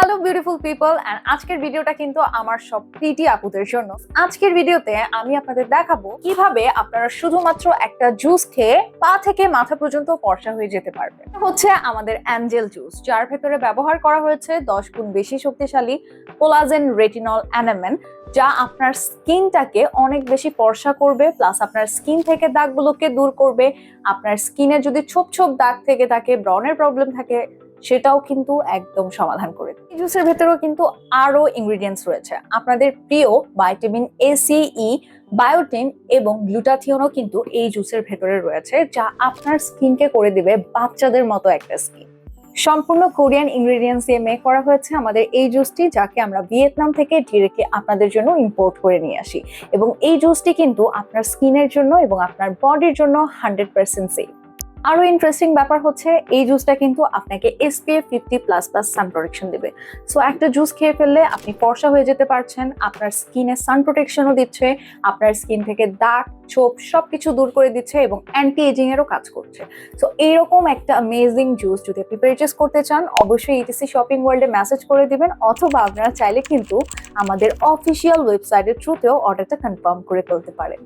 Hello beautiful people and আজকের ভিডিওটা কিন্তু আমার সব প্রিটি আপুদের জন্য। আজকের ভিডিওতে আমি আপনাদের দেখাবো কিভাবে আপনারা শুধুমাত্র একটা জুস খেয়ে পা থেকে মাথা পর্যন্ত ফর্সা হয়ে যেতে পারবে। হচ্ছে আমাদের অ্যাঞ্জেল জুস, যার ভেতরে ব্যবহার করা হয়েছে 10 গুণ বেশি শক্তিশালী কোলাজেন রেটিনল অ্যানামেন, যা আপনার স্কিনটাকে অনেক বেশি ফর্সা করবে, প্লাস আপনার স্কিন থেকে দাগগুলোকে দূর করবে। আপনার স্কিনে যদি ছোপ ছোপ দাগ থেকে থাকে, ব্রনের প্রবলেম থাকে, সেটাও কিন্তু একদম সমাধান করে দেয়। এই জুসের ভেতরেও কিন্তু আরো ইনগ্রেডিয়েন্টস রয়েছে। আপনাদের প্রিয় ভাইটামিন এ, সি, ই, বায়োটিন এবং গ্লুটাথিয়নও কিন্তু এই জুসের ভেতরে রয়েছে, যা আপনার স্কিনকে করে দিবে বাচ্চাদের মতো একটা স্কিন। সম্পূর্ণ কোরিয়ান ইনগ্রেডিয়েন্টস দিয়ে মেক করা হয়েছে আমাদের এই জুসটি, যাকে আমরা ভিয়েতনাম থেকে ডিরেক্টলি আপনাদের জন্য ইম্পোর্ট করে নিয়ে আসি। এবং এই জুসটি কিন্তু আপনার স্কিনের জন্য এবং আপনার বডির জন্য 100% সেফ। আরো ইন্টারেস্টিং ব্যাপার হচ্ছে, এই জুসটা কিন্তু আপনাকে SPF 50++ সান প্রোটেকশন দেবে। সো একটা জুস খেয়ে ফেললে আপনি ফর্সা হয়ে যেতে পারছেন, আপনার স্কিনে সান প্রোটেকশনও দিচ্ছে, আপনার স্কিন থেকে দাগ ছোপ সবকিছু দূর করে দিচ্ছে এবং অ্যান্টি এজিং এরও কাজ করছে। সো এইরকম একটা অ্যামেজিং জুস যদি আপনি পারচেজ করতে চান, অবশ্যই ETC শপিং ওয়ার্ল্ডে মেসেজ করে দিবেন, অথবা আপনারা চাইলে কিন্তু আমাদের অফিসিয়াল ওয়েবসাইটের থ্রুতেও অর্ডারটা কনফার্ম করে ফেলতে পারেন।